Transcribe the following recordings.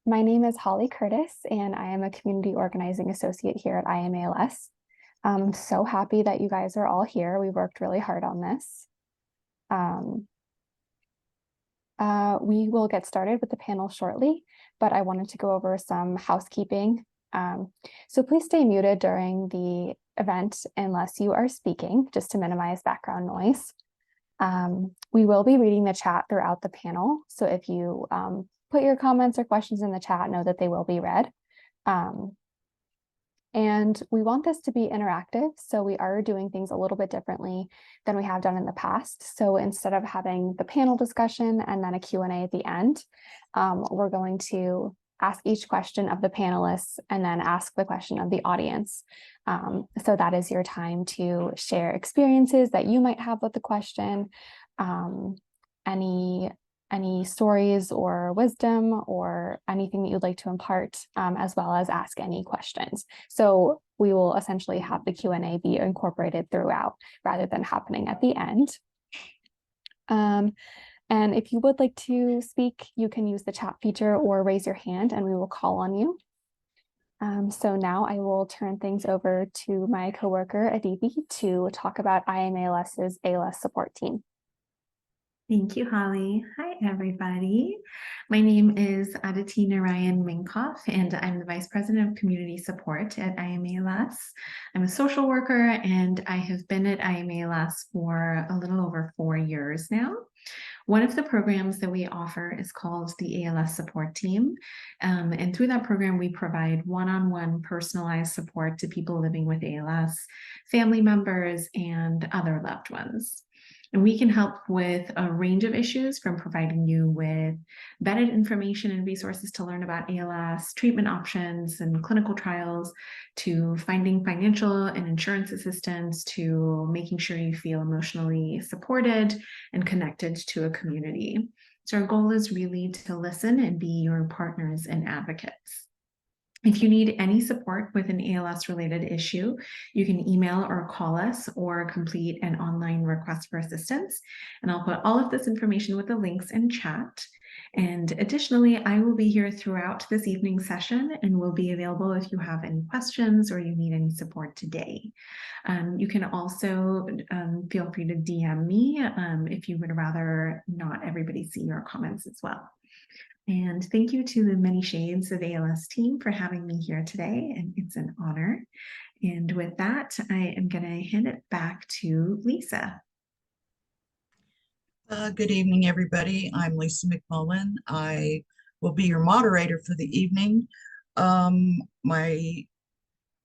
My name is Holly Curtis, and I am a community organizing associate here at I AM ALS. I'm so happy that you guys are all here. We worked really hard on this. Um, we will get started with the panel shortly, but I wanted to go over some housekeeping. So please stay muted during the event unless you are speaking, just to minimize background noise. We will be reading the chat throughout the panel. So if you put your comments or questions in the chat, know that they will be read. And we want this to be interactive. So we are doing things a little bit differently than we have done in the past. So instead of having the panel discussion and then a Q&A at the end, we're going to ask each question of the panelists and then ask the question of the audience. So that is your time to share experiences that you might have with the question, any stories or wisdom or anything that you'd like to impart, as well as ask any questions. So we will essentially have the Q&A be incorporated throughout rather than happening at the end. And if you would like to speak, you can use the chat feature or raise your hand and we will call on you. So now I will turn things over to my coworker, Adibi, to talk about I AM ALS's ALS support team. Thank you, Holly. Hi, everybody. My name is Aditi Narayan Minkoff, and I'm the Vice President of Community Support at I AM ALS. I'm a social worker, and I have been at I AM ALS for a little over 4 years now. One of the programs that we offer is called the ALS Support Team. And through that program, we provide one-on-one personalized support to people living with ALS, family members, and other loved ones. And we can help with a range of issues, from providing you with vetted information and resources to learn about ALS, treatment options and clinical trials, to finding financial and insurance assistance, to making sure you feel emotionally supported and connected to a community. So our goal is really to listen and be your partners and advocates. If you need any support with an ALS-related issue, you can email or call us or complete an online request for assistance. And I'll put all of this information with the links in chat. And additionally, I will be here throughout this evening's session and will be available if you have any questions or you need any support today. You can also feel free to DM me if you would rather not everybody see your comments as well. And thank you to the Many Shades of ALS team for having me here today, and it's an honor. And with that, I am going to hand it back to Lisa. Good evening, everybody. I'm Lisa McMullen. I will be your moderator for the evening. My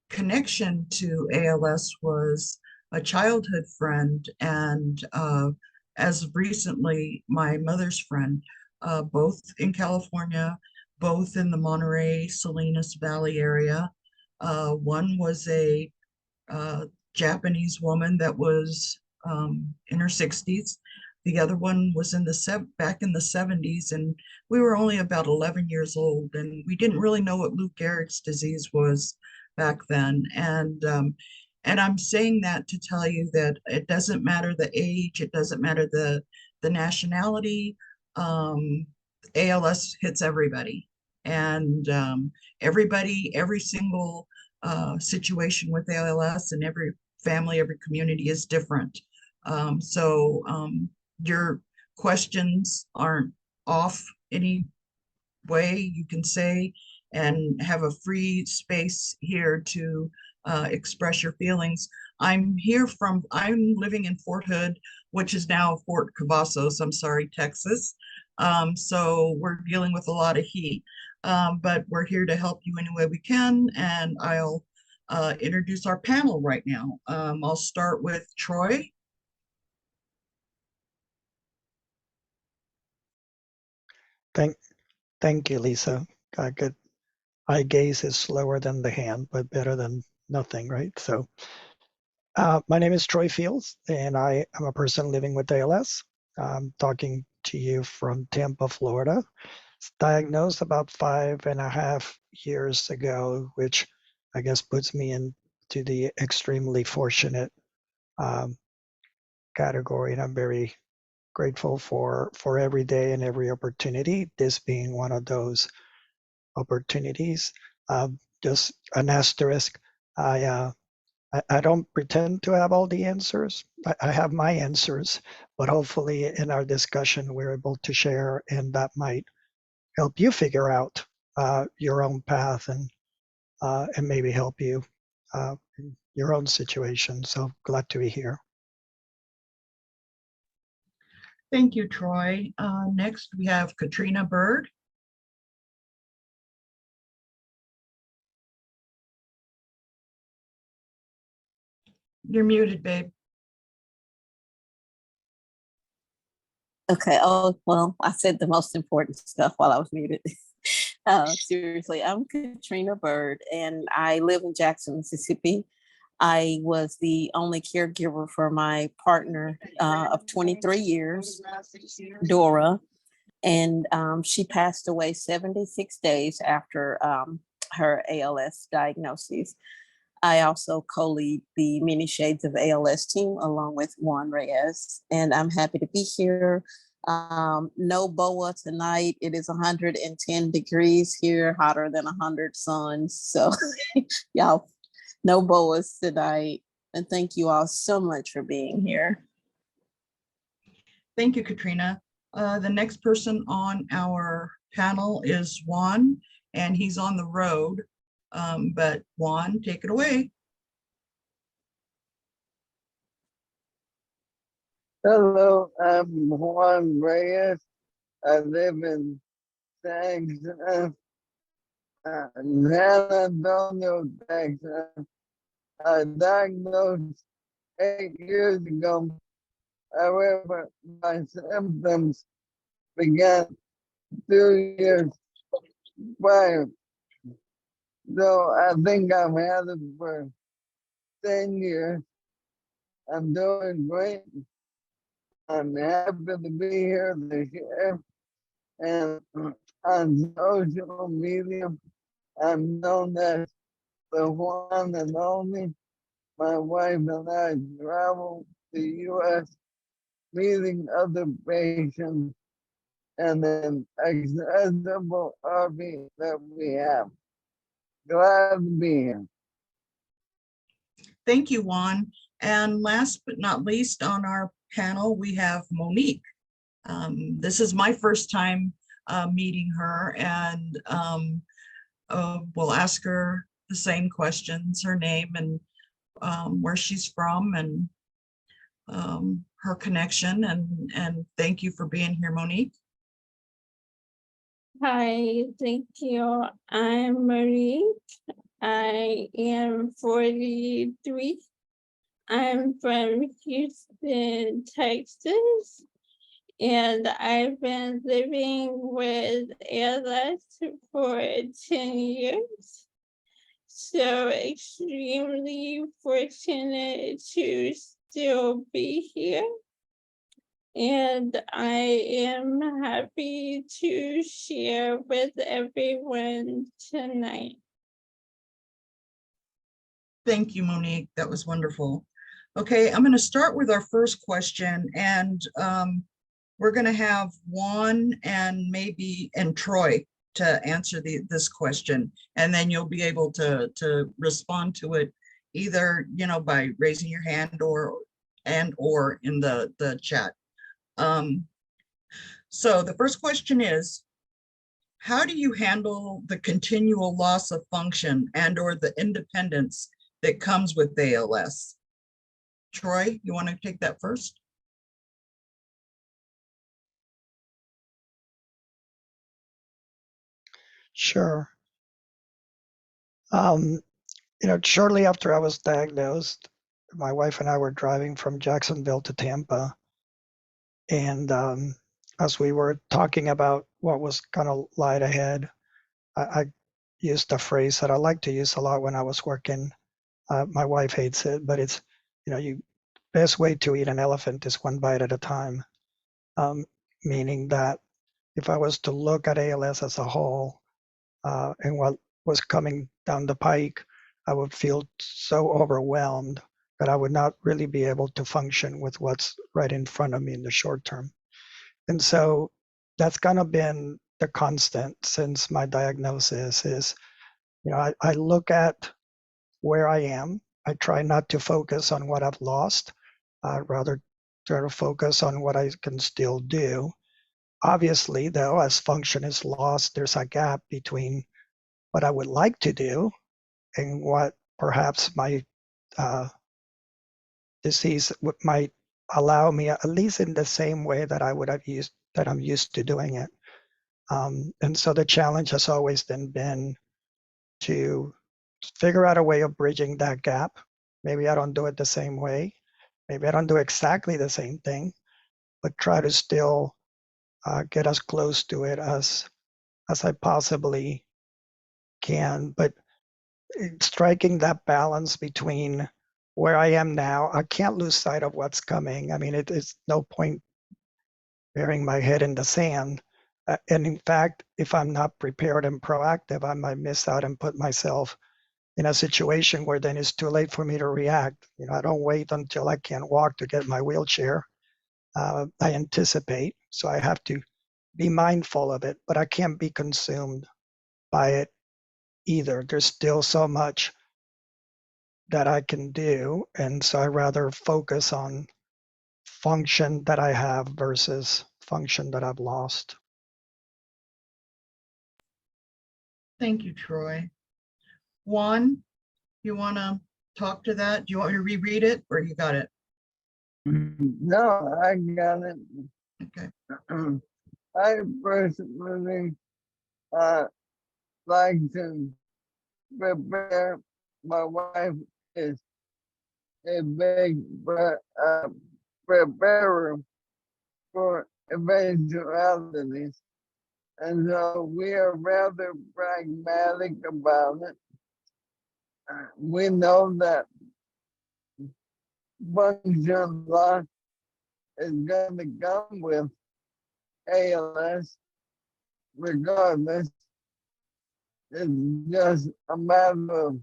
connection to ALS was a childhood friend, and as of recently, my mother's friend. Both in California, both in the Monterey, Salinas Valley area. One was a Japanese woman that was in her 60s. The other one was back in the 70s, and we were only about 11 years old, and we didn't really know what Lou Gehrig's disease was back then. And I'm saying that to tell you that it doesn't matter the age, it doesn't matter the nationality. ALS hits everybody, and every single situation with ALS and every family, every community is different. So your questions aren't off any way, you can say, and have a free space here to express your feelings. I'm living in Fort Hood, which is now Fort Cavazos, Texas. So we're dealing with a lot of heat, but we're here to help you any way we can. And I'll introduce our panel right now. I'll start with Troy. Thank you, Lisa. Good. Eye gaze is slower than the hand, but better than nothing, right? So my name is Troy Fields, and I am a person living with ALS. I'm talking to you from Tampa, Florida. Was diagnosed about 5.5 years ago, which I guess puts me into the extremely fortunate category, and I'm very grateful for every day and every opportunity, this being one of those opportunities. Just an asterisk. I don't pretend to have all the answers. I have my answers, but hopefully in our discussion we're able to share, and that might help you figure out your own path and maybe help you in your own situation. So glad to be here. Thank you, Troy. Next, we have Katrina Bird. You're muted, babe. Okay. Oh, well, I said the most important stuff while I was muted. Seriously, I'm Katrina Bird, and I live in Jackson, Mississippi. I was the only caregiver for my partner of 23 years, Dora, and she passed away 76 days after her ALS diagnosis. I also co-lead the Many Shades of ALS team along with Juan Reyes, and I'm happy to be here. No boa tonight. It is 110 degrees here, hotter than 100 suns. So y'all, no boas tonight. And thank you all so much for being here. Thank you, Katrina. The next person on our panel is Juan, and he's on the road. But Juan, take it away. Hello, I'm Juan Reyes. I live in San Antonio, Texas. I diagnosed 8 years ago. However, my symptoms began 2 years prior. So I think I've had it for 10 years. I'm doing great. I'm happy to be here this year. And on social media, I'm known as the one and only. My wife and I travel to U.S. meeting other patients and an accessible RV that we have. Glad to be here. Thank you, Juan. And last but not least on our panel, we have Monique. This is my first time meeting her, and we'll ask her the same questions, her name and where she's from and her connection. And thank you for being here, Monique. Hi, thank you. I'm Marie. I am 43. I'm from Houston, Texas, and I've been living with ALS for 10 years. So extremely fortunate to still be here. And I am happy to share with everyone tonight. Thank you, Monique. That was wonderful. Okay, I'm going to start with our first question, and we're going to have Juan and Troy to answer this question, and then you'll be able to respond to it either by raising your hand or in the chat. So the first question is, how do you handle the continual loss of function and or the independence that comes with ALS? Troy, you want to take that first? Sure. Shortly after I was diagnosed, my wife and I were driving from Jacksonville to Tampa. And as we were talking about what was going to lie ahead, I used a phrase that I like to use a lot when I was working. My wife hates it, but it's, best way to eat an elephant is one bite at a time. Meaning that if I was to look at ALS as a whole and what was coming down the pike, I would feel so overwhelmed that I would not really be able to function with what's right in front of me in the short term. And so that's kind of been the constant since my diagnosis is, I look at where I am. I try not to focus on what I've lost. I'd rather try to focus on what I can still do. Obviously, though, as function is lost, there's a gap between what I would like to do and what perhaps my disease might allow me, at least in the same way that I'm used to doing it. And so the challenge has always then been to figure out a way of bridging that gap. Maybe I don't do it the same way. Maybe I don't do exactly the same thing, but try to still get as close to it as I possibly can. But striking that balance between where I am now, I can't lose sight of what's coming. I mean, it's no point burying my head in the sand. And in fact, if I'm not prepared and proactive, I might miss out and put myself in a situation where then it's too late for me to react. I don't wait until I can't walk to get my wheelchair. I anticipate, so I have to be mindful of it, but I can't be consumed by it either. There's still so much that I can do, and so I rather focus on function that I have versus function that I've lost. Thank you, Troy. Juan, you want to talk to that? Do you want me to reread it or you got it? No, I got it. Okay. I personally like to prepare. My wife is a big preparer for eventualities. And so we are rather pragmatic about it. We know that function loss is going to come with ALS regardless. It's just a matter of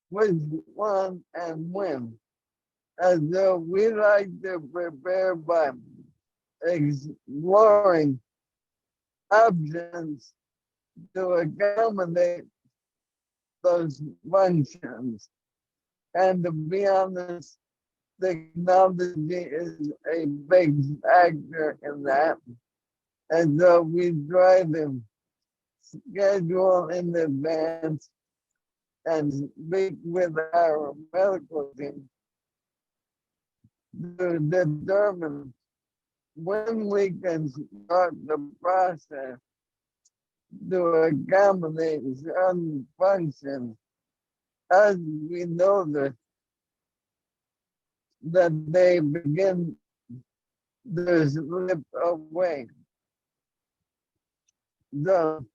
which one and when. And so we like to prepare by exploring options to accommodate those functions. And to be honest, technology is a big factor in that. And so we try to schedule in advance and speak with our medical team to determine when we can start the process to accommodate certain functions as we know that they begin to slip away. So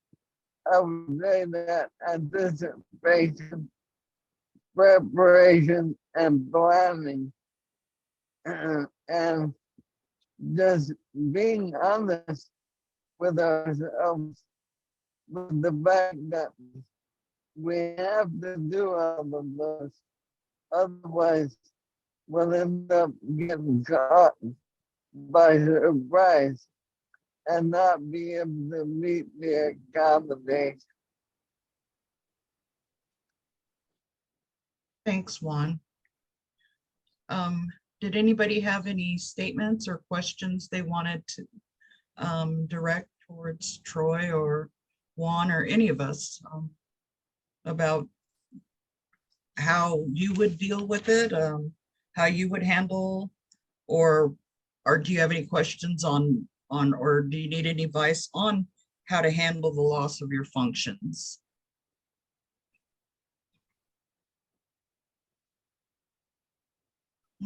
I would say that anticipation, preparation, and planning, and just being honest with ourselves, with the fact that we have to do all of those. Otherwise, we'll end up getting caught by surprise and not be able to meet the accommodation. Thanks, Juan. Did anybody have any statements or questions they wanted to direct towards Troy or Juan or any of us about how you would deal with it, how you would handle, or do you have any questions on or do you need any advice on how to handle the loss of your functions?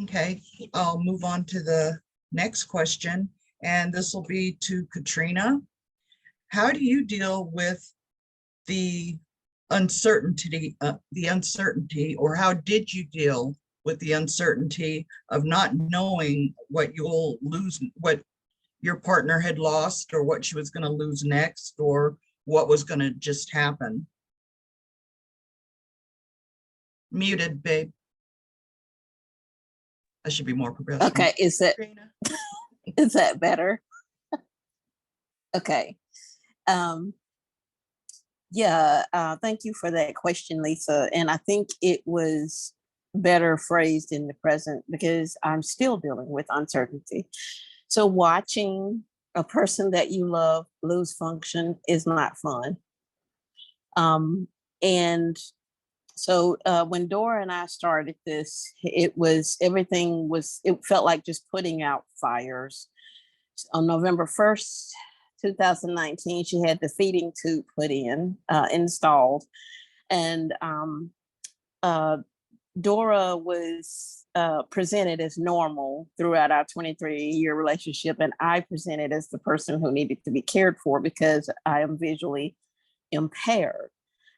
Okay, I'll move on to the next question, and this will be to Katrina. How do you deal with the uncertainty, or how did you deal with the uncertainty of not knowing what you'll lose, what your partner had lost, or what she was going to lose next, or what was going to just happen? Muted, babe. I should be more progressive. Okay, is that better? Okay. Yeah, thank you for that question, Lisa. And I think it was better phrased in the present because I'm still dealing with uncertainty. So watching a person that you love lose function is not fun. And so when Dora and I started this, it felt like just putting out fires. On November 1st, 2019, she had the feeding tube put in, installed. And Dora was presented as normal throughout our 23-year relationship. And I presented as the person who needed to be cared for because I am visually impaired.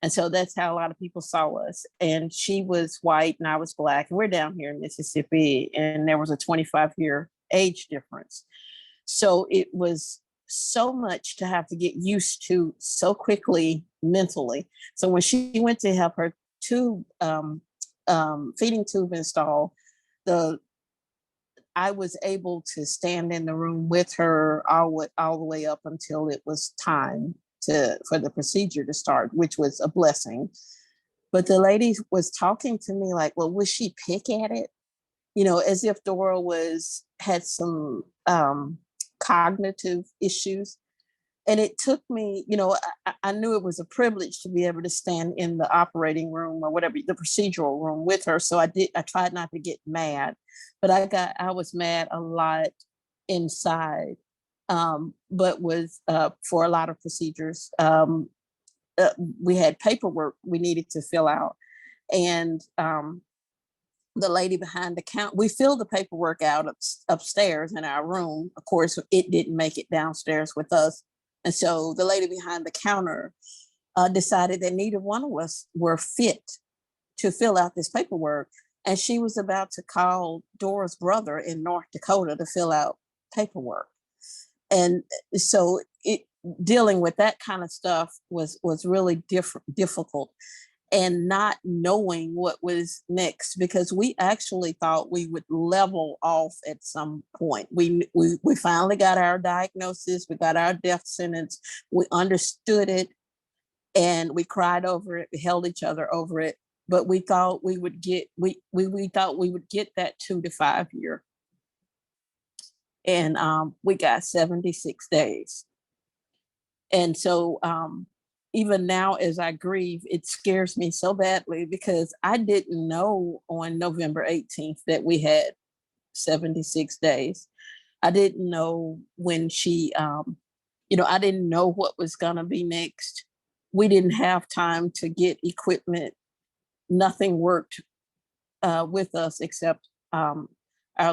And so that's how a lot of people saw us. And she was white and I was Black. And we're down here in Mississippi. And there was a 25-year age difference. So it was so much to have to get used to so quickly mentally. So when she went to have her tube, feeding tube installed, I was able to stand in the room with her all the way up until it was time for the procedure to start, which was a blessing. But the lady was talking to me like, well, would she pick at it? You know, as if Dora had some cognitive issues. And it took me, you know, I knew it was a privilege to be able to stand in the operating room or whatever, the procedural room with her. So I tried not to get mad, but I was mad a lot inside, but was for a lot of procedures. We had paperwork we needed to fill out. And the lady behind the counter, we filled the paperwork out upstairs in our room. Of course, it didn't make it downstairs with us. And so the lady behind the counter decided that neither one of us were fit to fill out this paperwork. And she was about to call Dora's brother in North Dakota to fill out paperwork. And so dealing with that kind of stuff was really difficult. And not knowing what was next, because we actually thought we would level off at some point. We finally got our diagnosis, we got our death sentence, we understood it, and we cried over it, we held each other over it. But we thought we would get that 2 to 5 year, and we got 76 days. And so even now, as I grieve, it scares me so badly because I didn't know on November 18th that we had 76 days. I didn't know when she, I didn't know what was going to be next. We didn't have time to get equipment. Nothing worked with us except our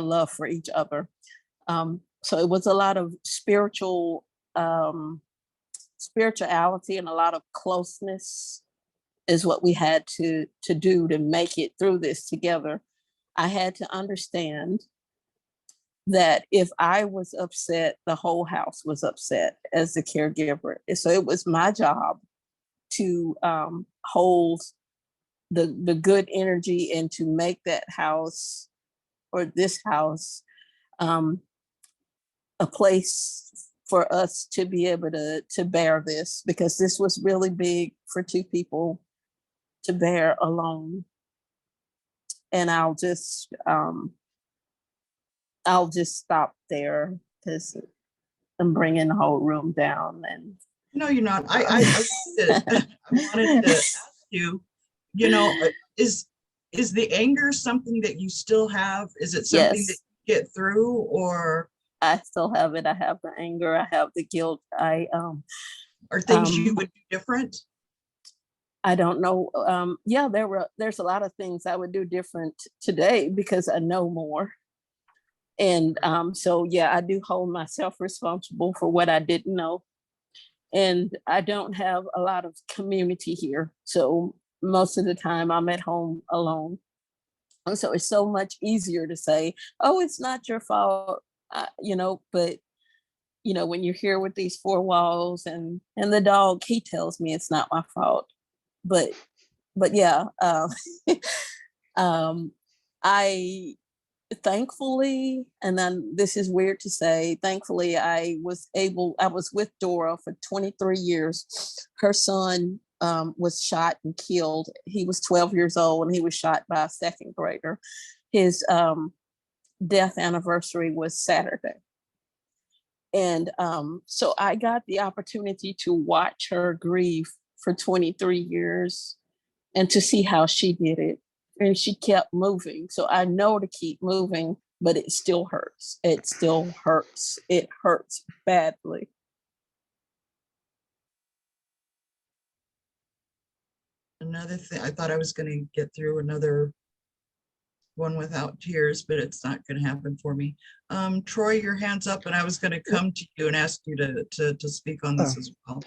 love for each other. So it was a lot of spirituality and a lot of closeness is what we had to do to make it through this together. I had to understand that if I was upset, the whole house was upset as the caregiver. So it was my job to hold the good energy and to make that house or this house a place for us to be able to bear this, because this was really big for two people to bear alone. And I'll just stop there because I'm bringing the whole room down. And No, you're not. I wanted to ask you, is the anger something that you still have? Is it something yes, that you get through, or I still have it. I have the anger. I have the guilt. are things you would do different? I don't know. There's a lot of things I would do different today because I know more. And so, yeah, I do hold myself responsible for what I didn't know. And I don't have a lot of community here. So most of the time I'm at home alone. And so it's so much easier to say, oh, it's not your fault, but when you're here with these four walls and the dog, he tells me it's not my fault. But yeah, I thankfully, and then this is weird to say, thankfully, I was with Dora for 23 years. Her son was shot and killed. He was 12 years old and he was shot by a second grader. His death anniversary was Saturday. And so I got the opportunity to watch her grieve for 23 years and to see how she did it. And she kept moving. So I know to keep moving, but it still hurts. It still hurts. It hurts badly. Another thing, I thought I was going to get through another one without tears, but it's not going to happen for me. Troy, your hand's up, and I was going to come to you and ask you to speak on this as well.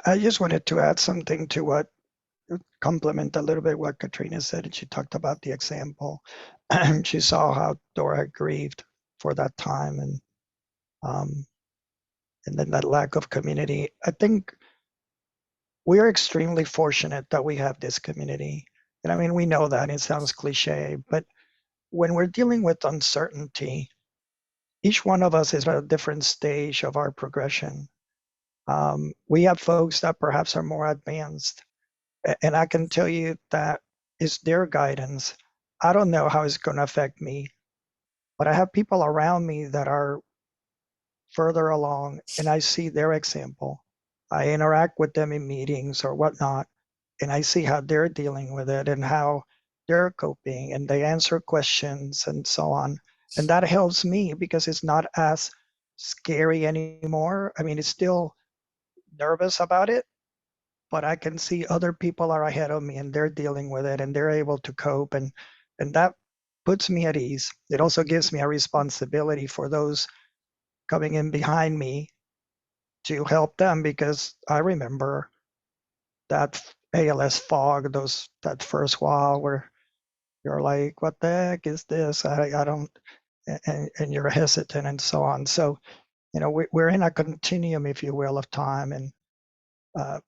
I just wanted to add something to what complement a little bit what Katrina said, and she talked about the example. She saw how Dora grieved for that time, and then that lack of community. I think we are extremely fortunate that we have this community. And I mean, we know that it sounds cliche, but when we're dealing with uncertainty, each one of us is at a different stage of our progression. We have folks that perhaps are more advanced, and I can tell you that it's their guidance. I don't know how it's going to affect me, but I have people around me that are further along, and I see their example. I interact with them in meetings or whatnot, and I see how they're dealing with it and how they're coping, and they answer questions and so on. And that helps me because it's not as scary anymore. I mean, it's still nervous about it, but I can see other people are ahead of me and they're dealing with it and they're able to cope, and that puts me at ease. It also gives me a responsibility for those coming in behind me to help them, because I remember that ALS fog, that first while where you're like, what the heck is this? I don't, and you're hesitant and so on. So, you know, we're in a continuum, if you will, of time. And, you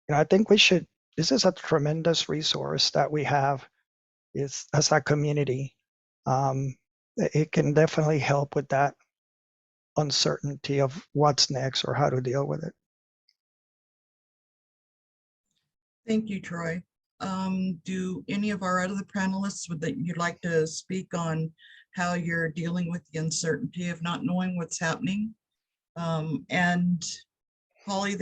know, I think this is a tremendous resource that we have as a community. It can definitely help with that uncertainty of what's next or how to deal with it. Thank you, Troy. Do any of our other panelists that you'd like to speak on how you're dealing with the uncertainty of not knowing what's happening? And Holly,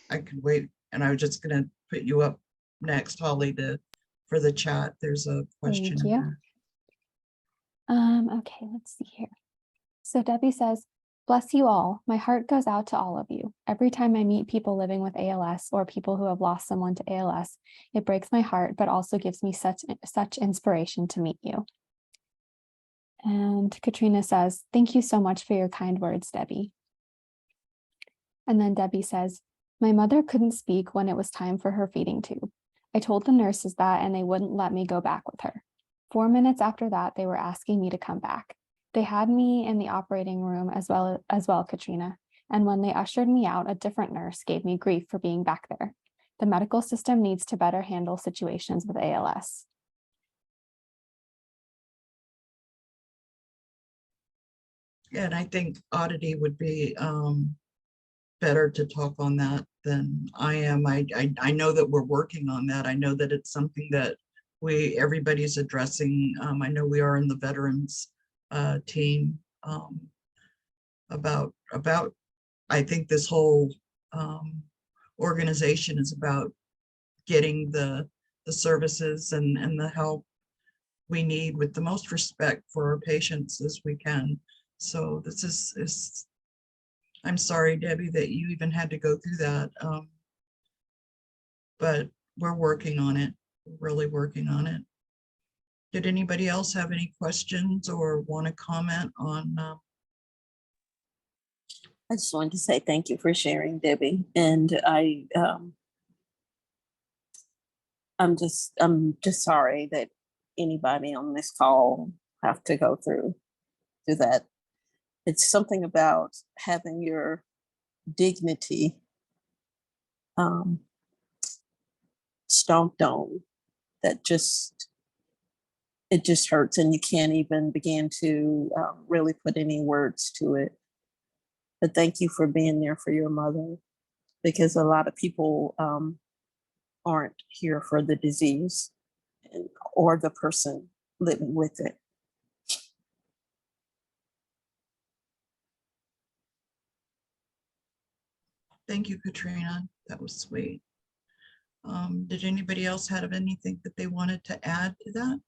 I could wait, and I was just gonna put you up next, Holly, for the chat. There's a question. Thank you. Okay, let's see here. So Debbie says, bless you all. My heart goes out to all of you. Every time I meet people living with ALS or people who have lost someone to ALS, it breaks my heart, but also gives me such inspiration to meet you. And Katrina says, thank you so much for your kind words, Debbie. And then Debbie says, my mother couldn't speak when it was time for her feeding tube. I told the nurses that and they wouldn't let me go back with her. 4 minutes after that, they were asking me to come back. They had me in the operating room as well, Katrina. And when they ushered me out, a different nurse gave me grief for being back there. The medical system needs to better handle situations with ALS. Yeah, and I think Oddity would be better to talk on that than I am. I know that we're working on that. I know that it's something that everybody's addressing. I know we are in the veterans team about I think this whole organization is about getting the services and the help we need with the most respect for our patients as we can. So this is I'm sorry, Debbie, that you even had to go through that. But we're working on it, really working on it. Did anybody else have any questions or want to comment on? I just wanted to say thank you for sharing, Debbie. And I'm just sorry that anybody on this call have to go through that. It's something about having your dignity stomped on that just it just hurts, and you can't even begin to really put any words to it. But thank you for being there for your mother, because a lot of people aren't here for the disease or the person living with it. Thank you, Katrina. That was sweet. Did anybody else have anything that they wanted to add to that?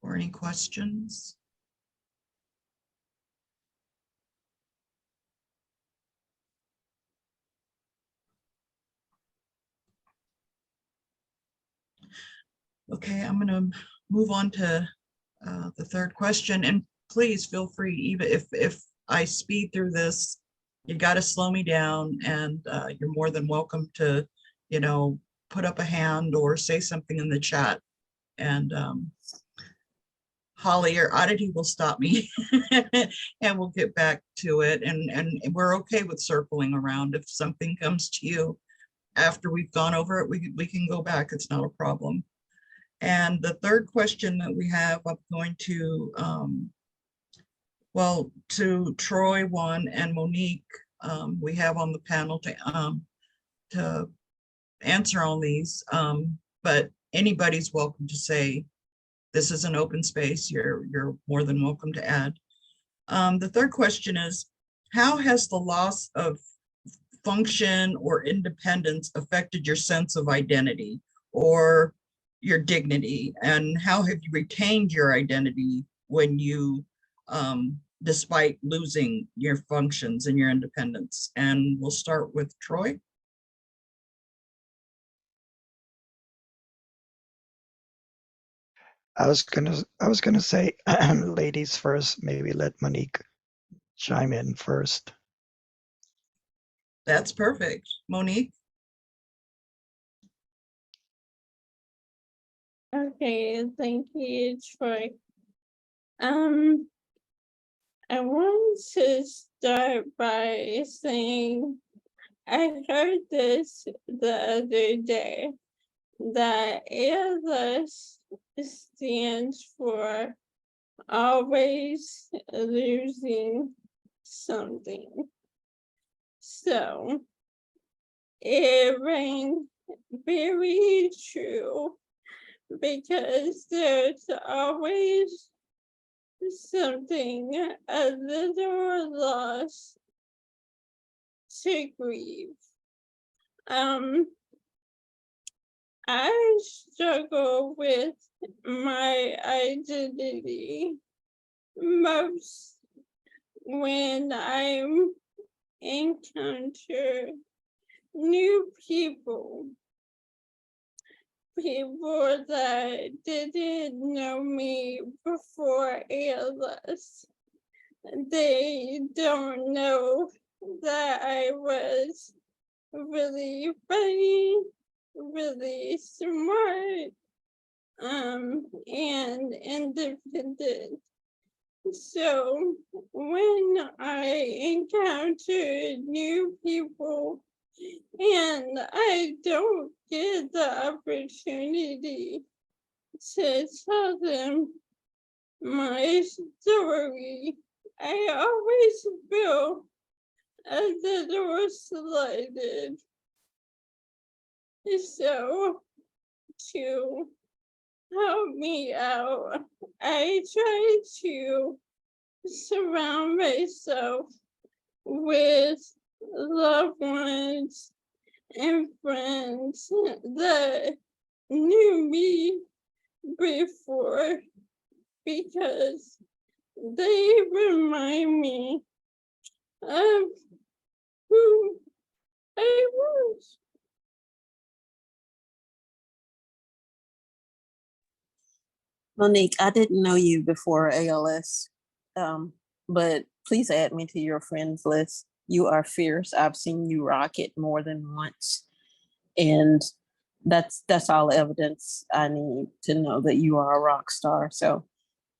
Or any questions? Okay, I'm going to move on to the third question, and please feel free, even if I speed through this, you got to slow me down, and you're more than welcome to, you know, put up a hand or say something in the chat, and Holly or Oddity will stop me and we'll get back to it, and we're okay with circling around. If something comes to you after we've gone over it, we can go back. It's not a problem. And the third question that we have, I'm going to, well, to Troy, Juan, and Monique, we have on the panel to answer on these, but anybody's welcome to say, this is an open space. You're more than welcome to add. The third question is, how has the loss of function or independence affected your sense of identity or your dignity, and how have you retained your identity when you, despite losing your functions and your independence? And we'll start with Troy. I was gonna say, ladies first. Maybe let Monique chime in first. That's perfect. Monique. Okay, thank you, Troy. I want to start by saying I heard this the other day, that ALS stands for always losing something. So it rang very true, because there's always something a little loss to grieve. I struggle with my identity most when I'm encounter new people that didn't know me before ALS. They don't know that I was really funny, really smart, and independent. So when I encounter new people and I don't get the opportunity to tell them my story, I always feel a little slighted. So to help me out, I try to surround myself with loved ones and friends that knew me before, because they remind me of who I was. Monique, I didn't know you before ALS, but please add me to your friends list. You are fierce. I've seen you rock it more than once, and that's all evidence I need to know that you are a rock star. So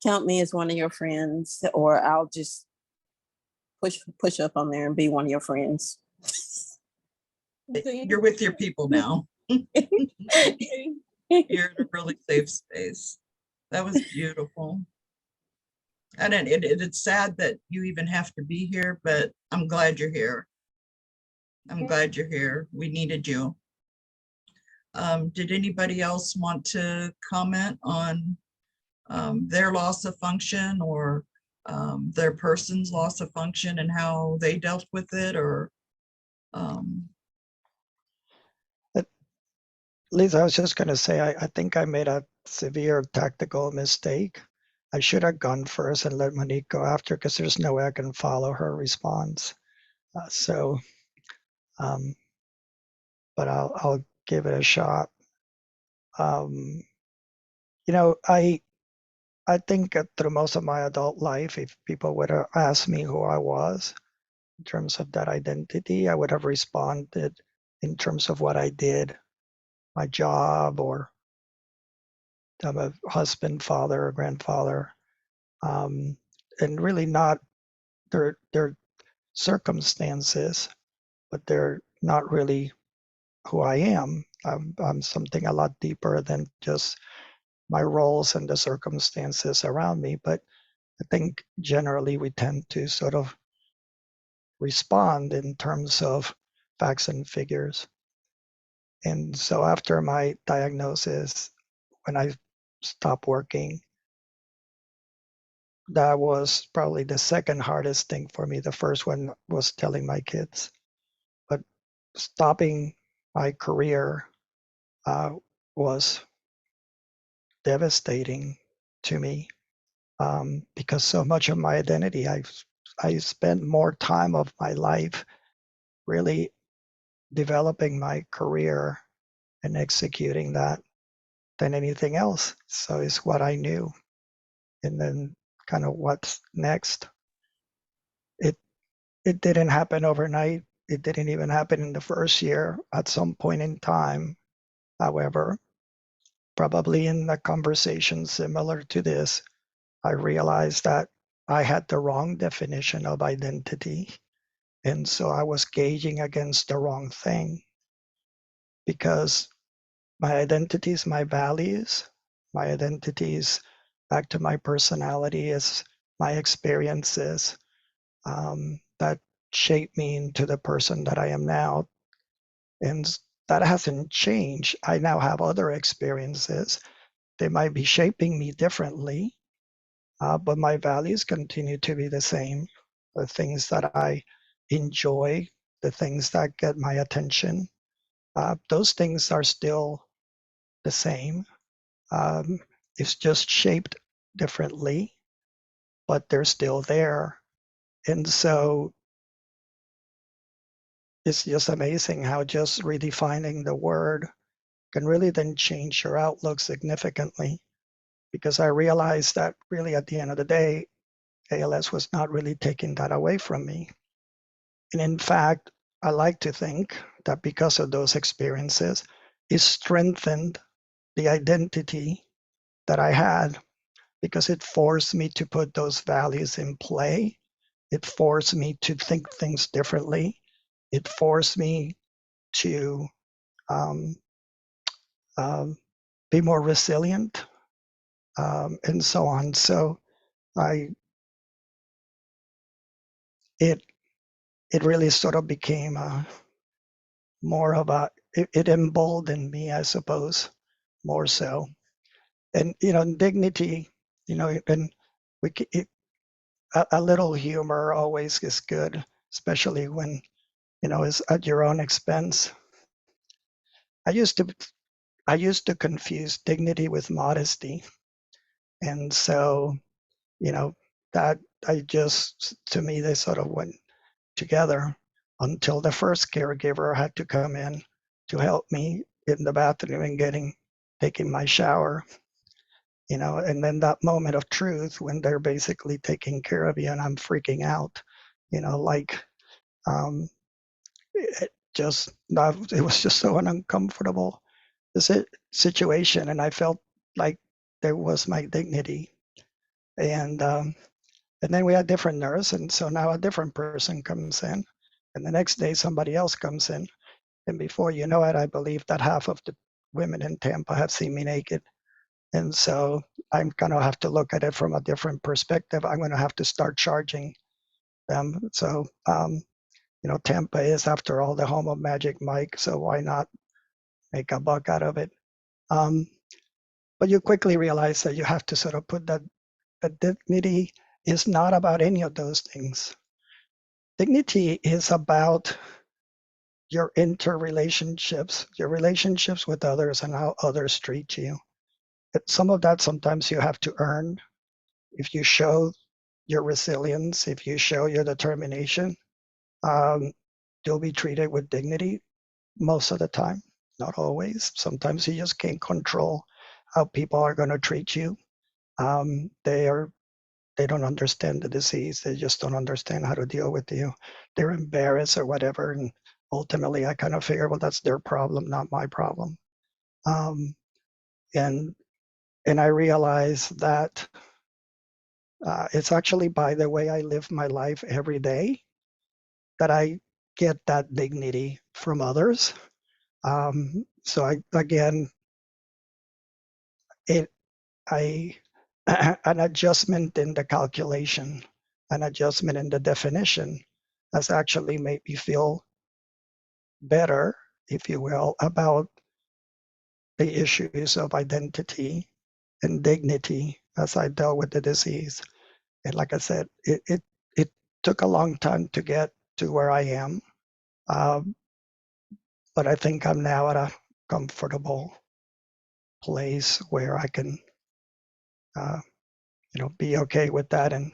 count me as one of your friends, or I'll just push up on there and be one of your friends. You're with your people now. You're in a really safe space. That was beautiful. And it's sad that you even have to be here, but I'm glad you're here. I'm glad you're here. We needed you. Did anybody else want to comment on their loss of function, or their person's loss of function and how they dealt with it? Or Lisa, I was just going to say, I think I made a severe tactical mistake. I should have gone first and let Monique go after, because there's no way I can follow her response. But I'll give it a shot. You know, I think through most of my adult life, if people would have asked me who I was in terms of that identity, I would have responded in terms of what I did, my job, or I'm a husband, father, or grandfather, and really not their circumstances, but they're not really who I am. I'm something a lot deeper than just my roles and the circumstances around me. But I think generally we tend to sort of respond in terms of facts and figures. And so after my diagnosis, when I stopped working, that was probably the second hardest thing for me. The first one was telling my kids, but stopping my career was devastating to me, because so much of my identity, I spent more time of my life really developing my career and executing that than anything else. So it's what I knew. And then kind of what's next. It didn't happen overnight. It didn't even happen in the first year. At some point in time, however, probably in a conversation similar to this, I realized that I had the wrong definition of identity. And so I was gauging against the wrong thing, because my identity is my values. My identity is back to my personality, is my experiences that shape me into the person that I am now. And that hasn't changed. I now have other experiences. They might be shaping me differently, but my values continue to be the same. The things that I enjoy, the things that get my attention, those things are still the same. It's just shaped differently, but they're still there. And so it's just amazing how just redefining the word can really then change your outlook significantly. Because I realized that really at the end of the day, ALS was not really taking that away from me. And in fact, I like to think that because of those experiences, it strengthened the identity that I had, because it forced me to put those values in play. It forced me to think things differently. It forced me to um, be more resilient, and so on. So it really sort of became more of it emboldened me, I suppose, more so. And dignity, and a little humor always is good, especially when it's at your own expense. I used to confuse dignity with modesty, and so that to me they sort of went together, until the first caregiver had to come in to help me in the bathroom and taking my shower, and then that moment of truth when they're basically taking care of you and I'm freaking out, like it was just so an uncomfortable situation, and I felt like there was my dignity. And then we had different nurse, and so now a different person comes in, and the next day somebody else comes in, and before you know it, I believe that half of the women in Tampa have seen me naked. And so I'm going to have to look at it from a different perspective. I'm going to have to start charging them. So, Tampa is, after all, the home of Magic Mike. So why not make a buck out of it? But you quickly realize that you have to sort of put that dignity is not about any of those things. Dignity is about your interrelationships, your relationships with others, and how others treat you. Some of that sometimes you have to earn. If you show your resilience, if you show your determination, you'll be treated with dignity most of the time. Not always. Sometimes you just can't control how people are going to treat you. They don't understand the disease. They just don't understand how to deal with you. They're embarrassed or whatever. And ultimately, I kind of figure, well, that's their problem, not my problem. And I realize that it's actually by the way I live my life every day that I get that dignity from others. So an adjustment in the calculation, an adjustment in the definition has actually made me feel better, if you will, about the issues of identity and dignity as I dealt with the disease. And like I said, it took a long time to get to where I am, but I think I'm now at a comfortable place where I can, be okay with that. And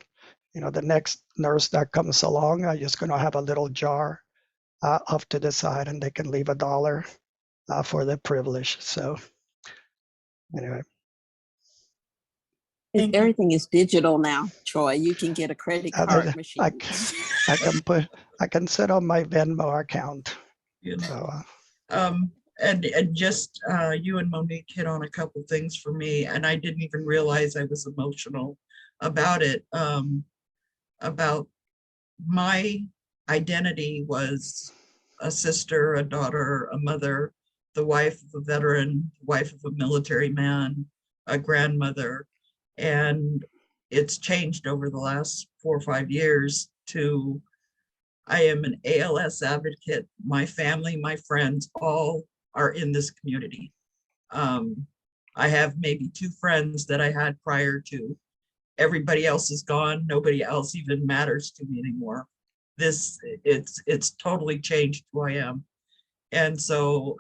the next nurse that comes along, I'm just going to have a little jar off to the side, and they can leave $1 for the privilege. So anyway. Thank you. Everything is digital now, Troy. You can get a credit card machine. I can set on my Venmo account. So, and just you and Monique hit on a couple things for me, and I didn't even realize I was emotional about it. About my identity was a sister, a daughter, a mother, the wife of a veteran, wife of a military man, a grandmother, and it's changed over the last 4 or 5 years to I am an ALS advocate. My family, my friends, all are in this community. I have maybe 2 friends that I had prior to. Everybody else is gone. Nobody else even matters to me anymore. It's totally changed who I am. And so,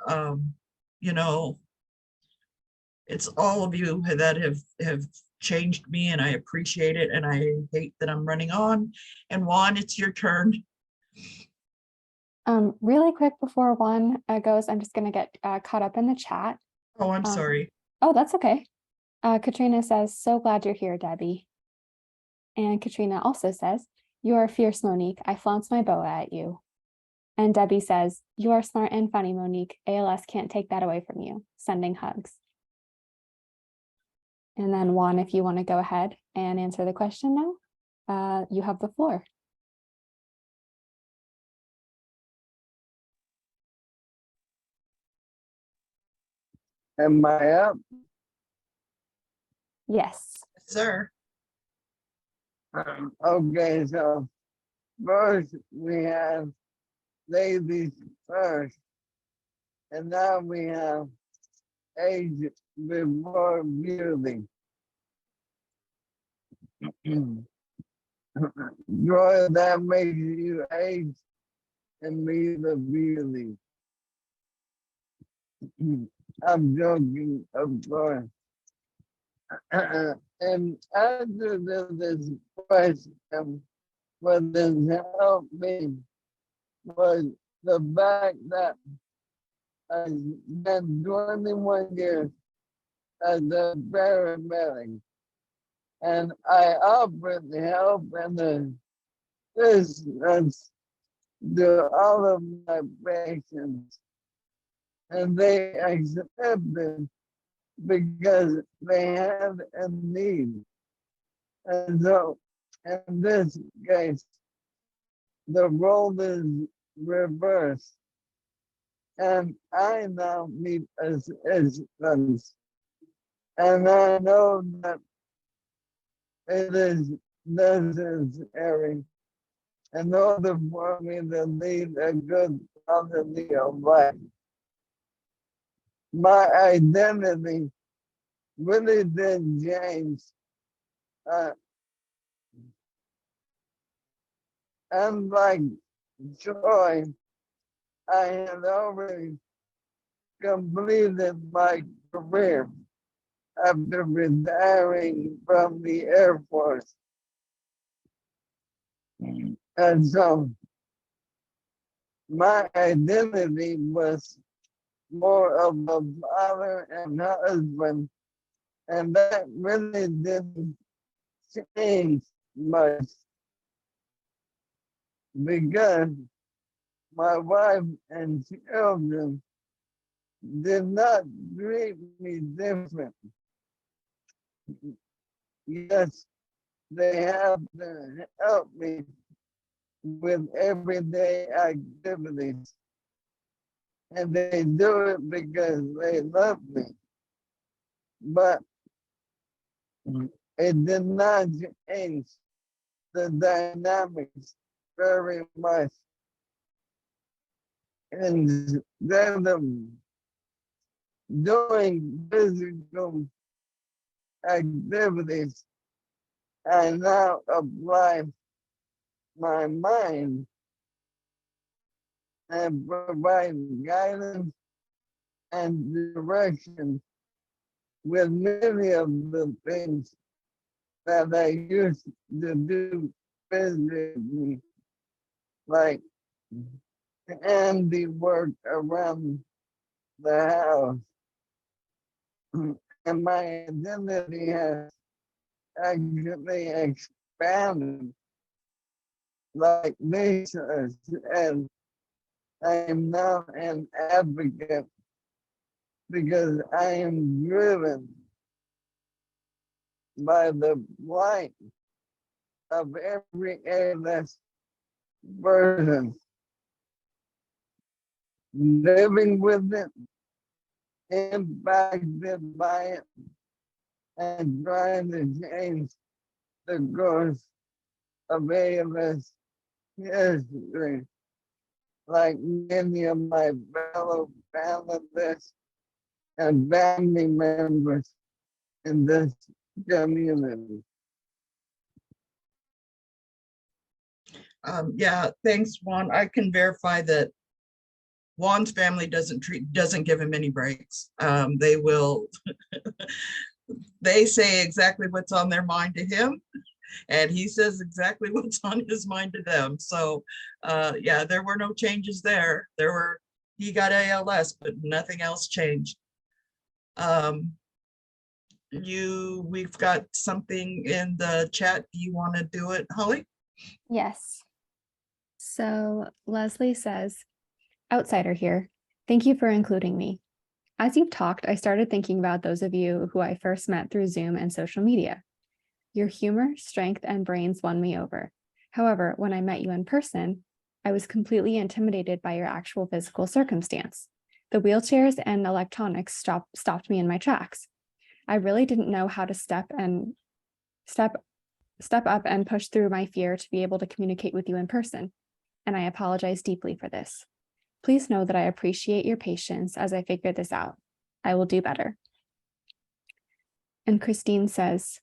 it's all of you that have changed me, and I appreciate it. And I hate that I'm running on. And Juan, it's your turn. Really quick before Juan goes, I'm just going to get caught up in the chat. Oh, I'm sorry. Oh, that's okay. Katrina says, so glad you're here, Debbie. And Katrina also says, you are fierce, Monique. I flounce my boa at you. And Debbie says, you are smart and funny, Monique. ALS can't take that away from you. Sending hugs. And then Juan, if you want to go ahead and answer the question now, you have the floor. Am I up? Yes. Sir. Okay, so first we have ladies first, and now we have age before beauty. Joy that makes you age and be the beauty. I'm joking, of course. And after this question, what has helped me was the fact that I've been 21 years as a paramedic, and I offered help and assistance to all of my patients, and they accepted because they had a need. And so in this case, the role is reversed. And I now need assistance And I know that it is necessary in order for me to lead a good quality of life. My identity really did change. Unlike Joy, I had already completed my career after retiring from the Air Force. And so my identity was more of a father and husband, and that really didn't change much because my wife and children did not treat me different. Yes, they have to help me with everyday activities, and they do it because they love me. But it did not change the dynamics very much. Instead of doing physical activities, I now apply my mind and provide guidance and direction with many of the things that I used to do physically, like handiwork around the house. And my identity has actually expanded like this, and I am now an advocate because I am driven by the plight of every ALS person, living with it, impacted by it, and trying to change the course of ALS history, like many of my fellow panelists and family members in this community. Yeah, thanks, Juan. I can verify that Juan's family doesn't give him any breaks. They will, they say exactly what's on their mind to him, and he says exactly what's on his mind to them. So yeah, there were no changes there. He got ALS, but nothing else changed. We've got something in the chat. Do you want to do it, Holly? Yes. So Leslie says, outsider here. Thank you for including me. As you've talked, I started thinking about those of you who I first met through Zoom and social media. Your humor, strength, and brains won me over. However, when I met you in person, I was completely intimidated by your actual physical circumstance. The wheelchairs and electronics stopped me in my tracks. I really didn't know how to step up and push through my fear to be able to communicate with you in person, and I apologize deeply for this. Please know that I appreciate your patience as I figure this out. I will do better. And Christine says,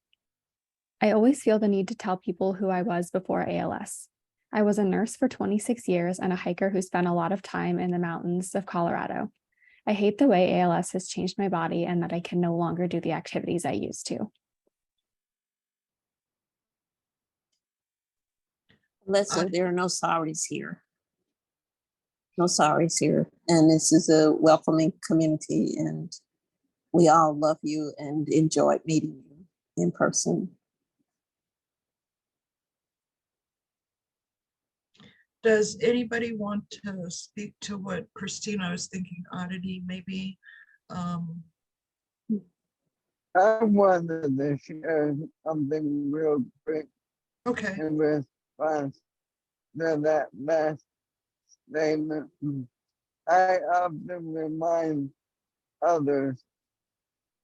I always feel the need to tell people who I was before ALS. I was a nurse for 26 years and a hiker who spent a lot of time in the mountains of Colorado. I hate the way ALS has changed my body and that I can no longer do the activities I used to. Listen, there are no sorries here. No sorries here. And this is a welcoming community, and we all love you and enjoyed meeting you in person. Does anybody want to speak to what Christina was thinking? Oddity, maybe? I wanted to share something real quick Okay. in response to that last statement. I often remind others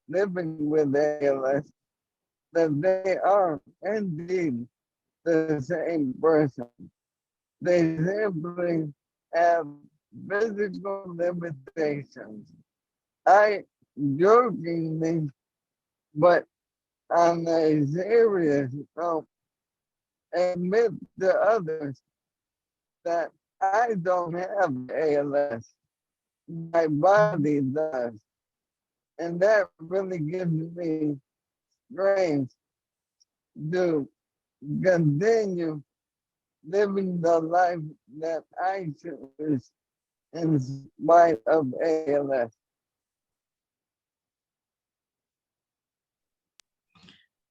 living with ALS that they are indeed the same person. They simply have physical limitations. I jokingly, but on a serious note, admit to others that I don't have ALS. My body does. And that really gives me strength to continue living the life that I choose in spite of ALS.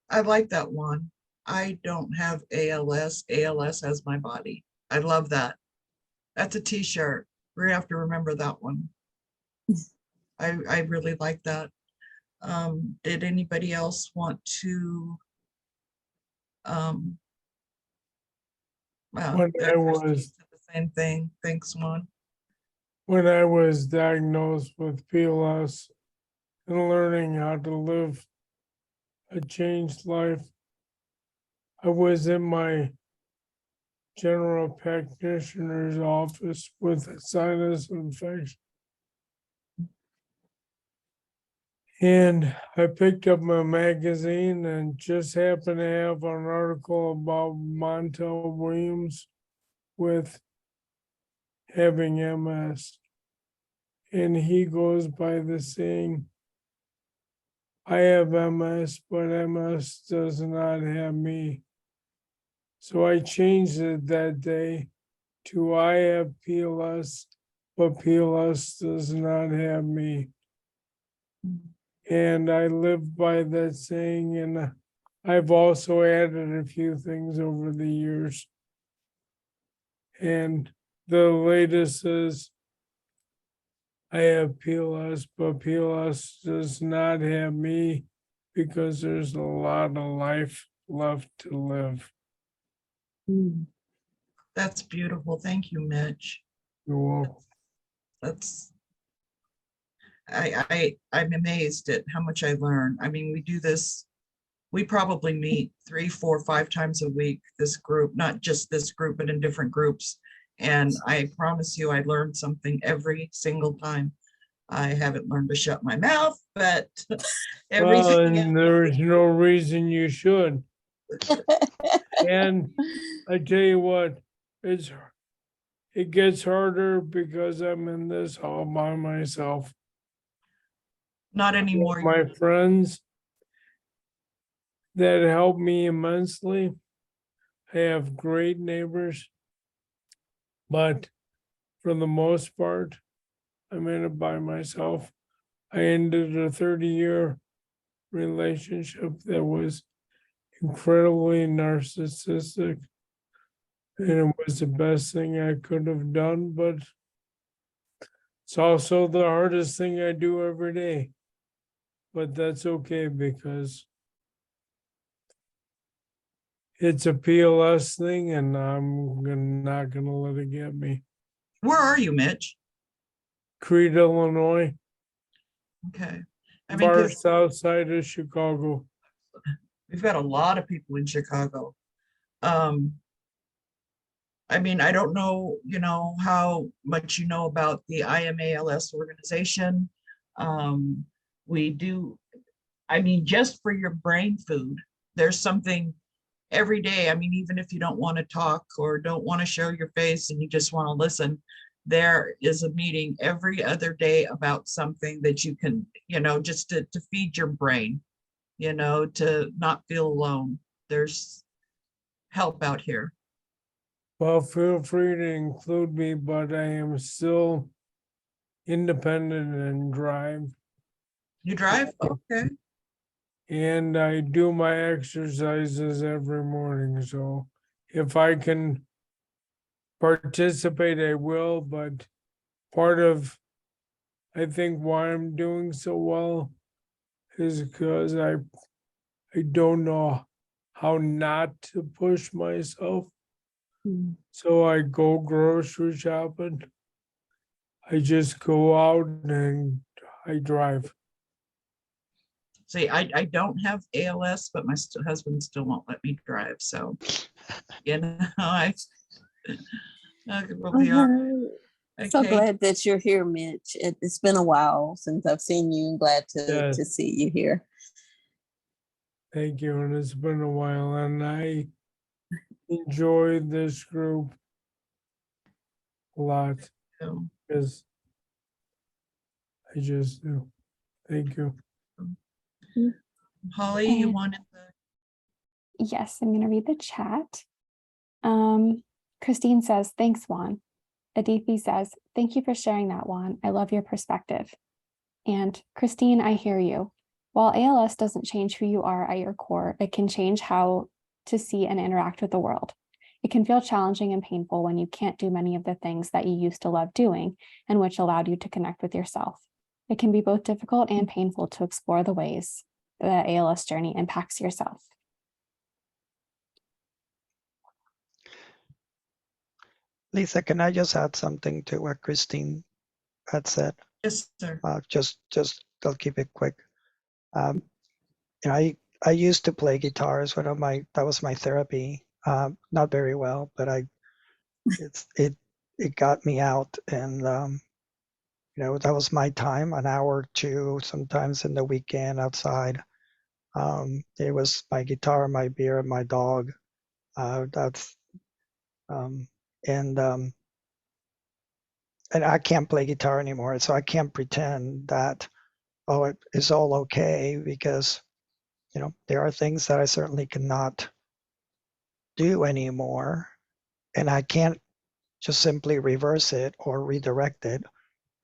I like that one. I don't have ALS. ALS has my body. I love that. That's a t-shirt. We're gonna have to remember that one. I really like that. Did anybody else want to well, When I Christine was said the same thing. Thanks, Juan. when I was diagnosed with PLS and learning how to live a changed life, I was in my general practitioner's office with a sinus infection. And I picked up my magazine and just happened to have an article about Montel Williams with having MS. And he goes by the saying, I have MS, but MS does not have me. So I changed it that day to I have PLS, but PLS does not have me. And I live by that saying, and I've also added a few things over the years. And the latest is I have PLS, but PLS does not have me because there's a lot of life left to live. That's beautiful. Thank you, Mitch. You're welcome. That's I'm amazed at how much I learn. I mean, we do this, we probably meet 3, 4, 5 times a week, this group, not just this group, but in different groups. And I promise you, I learned something every single time. I haven't learned to shut my mouth, but everything And there's no reason you should. And I tell you what, it gets harder because I'm in this all by myself. not anymore. My friends that help me immensely. I have great neighbors, but for the most part, I'm in it by myself. I ended a 30-year relationship that was incredibly narcissistic, and it was the best thing I could have done, but it's also the hardest thing I do every day. But that's okay because it's a PLS thing and I'm not going to let it get me. Where are you, Mitch? Crete, Illinois, Okay. I mean, far 'cause south side of Chicago. we've got a lot of people in Chicago. I mean, I don't know, how much you know about the I AM ALS organization. We do, I mean, just for your brain food, there's something every day. I mean, even if you don't want to talk or don't want to show your face and you just want to listen, there is a meeting every other day about something that you can, just to feed your brain, to not feel alone. There's help out here. Well, feel free to include me, but I am still independent and drive. You drive? Okay. And I do my exercises every morning. So if I can participate, I will. But part of, I think, why I'm doing so well is because I don't know how not to push myself. So I go grocery shopping. I just go out and I drive. See, I don't have ALS, but my husband still won't let me drive. So, you know, we'll be all right. So Okay. glad that you're here, Mitch. It's been a while since I've seen you. Glad to Yes. see you here. Thank you, and it's been a while, and I enjoyed this group a lot So, because I just do. Thank you. Holly, you And- wanted the Yes, I'm going to read the chat. Christine says, thanks, Juan. Adithi says, thank you for sharing that, Juan. I love your perspective. And Christine, I hear you. While ALS doesn't change who you are at your core, it can change how to see and interact with the world. It can feel challenging and painful when you can't do many of the things that you used to love doing and which allowed you to connect with yourself. It can be both difficult and painful to explore the ways the ALS journey impacts yourself. Lisa, can I just add something to what Christine had said? yes, sir. Just I'll keep it quick. You know, I used to play guitar as that was my therapy. Not very well, but it got me out, and you know, that was my time, an hour or two, sometimes in the weekend outside. It was my guitar, my beer, and my dog. That's and I can't play guitar anymore, so I can't pretend that it is all okay, because you know, there are things that I certainly cannot do anymore, and I can't just simply reverse it or redirect it.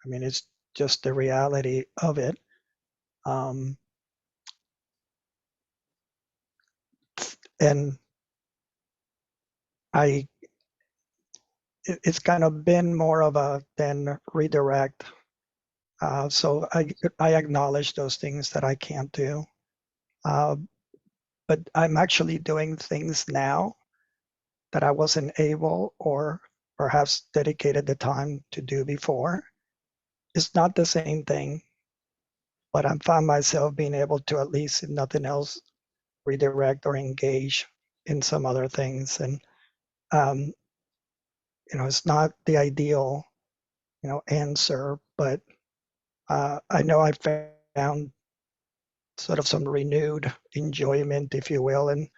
I mean, it's just the reality of it. And it's kind of been more of a then redirect. So I acknowledge those things that I can't do. But I'm actually doing things now that I wasn't able or perhaps dedicated the time to do before. It's not the same thing, but I found myself being able to, at least if nothing else, redirect or engage in some other things. And you know, it's not the ideal, you know, answer, but I know I found sort of some renewed enjoyment, if you will, in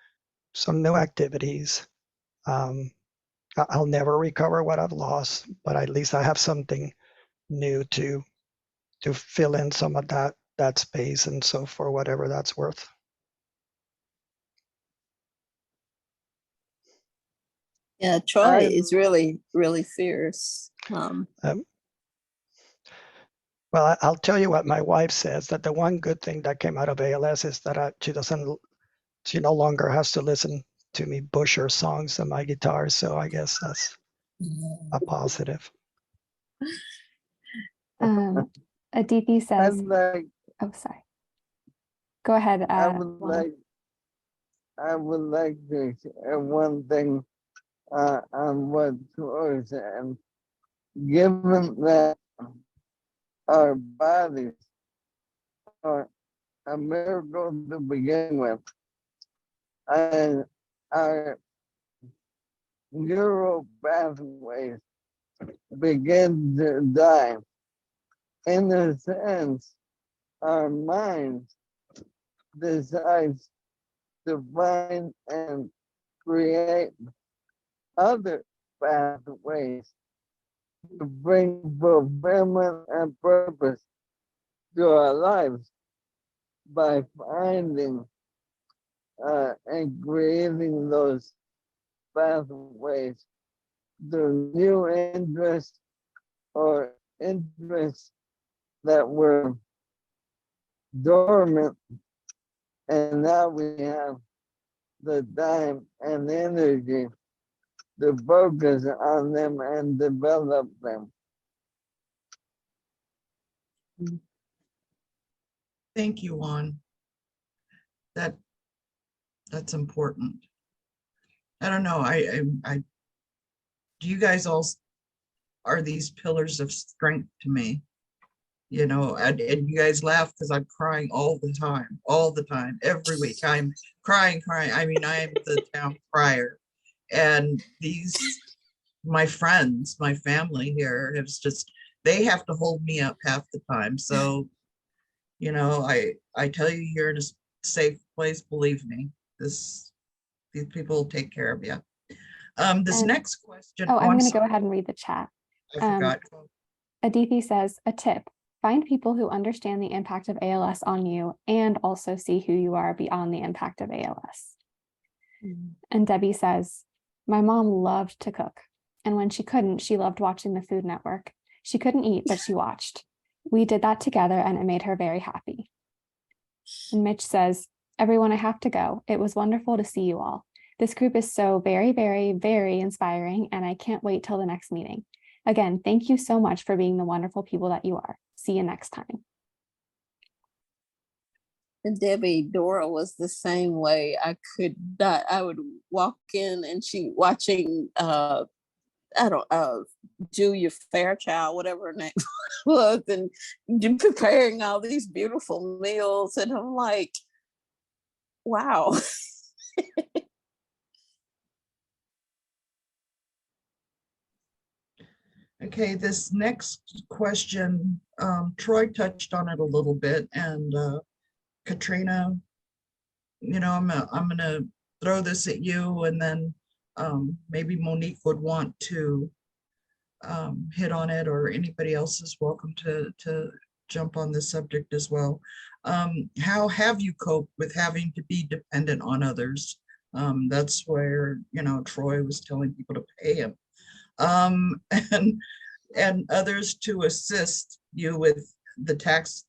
some new activities. I'll never recover what I've lost, but at least I have something new to fill in some of that space, and so for whatever that's worth. Yeah, Troy is really, really fierce. Well, I'll tell you what my wife says, that the one good thing that came out of ALS is that she no longer has to listen to me butcher songs on my guitar. So I guess that's a positive. Adithi says, oh, sorry. Go ahead. I would like to share one thing on what Troy said. Given that our bodies are a miracle to begin with, and our neural pathways begin to die. In a sense, our mind decides to find and create other pathways to bring fulfillment and purpose to our lives by finding and creating those pathways through new interests or interests that were dormant, and now we have the time and energy to focus on them and develop them. Thank you, Juan. That's important. I don't know. I do you guys all are these pillars of strength to me. you know, and you guys laugh because I'm crying all the time, every week. I'm crying. I mean, I am the town crier. And my friends, my family here they have to hold me up half the time. So, you know, I tell you, you're in a safe place, believe me. These people will take care of you. This And- next question. Oh, I'm I'm going to go sorry, ahead and read the chat. I forgot. Adithi says, a tip, find people who understand the impact of ALS on you and also see who you are beyond the impact of ALS. And Debbie says, my mom loved to cook. And when she couldn't, she loved watching the Food Network. She couldn't eat, but she watched. We did that together and it made her very happy. And Mitch says, everyone, I have to go. It was wonderful to see you all. This group is so very, very, very inspiring, and I can't wait till the next meeting. Again, thank you so much for being the wonderful people that you are. See you next time. And Debbie, Dora was the same way. I could not, I would walk in and she watching, Julia Fairchild, whatever her name was, and preparing all these beautiful meals. And I'm like, wow. Okay, this next question, Troy touched on it a little bit, and Katrina, you know, I'm gonna throw this at you, and then maybe Monique would want to hit on it, or anybody else is welcome to jump on this subject as well. How have you coped with having to be dependent on others? That's where, you know, Troy was telling people to pay him. And others to assist you with the tasks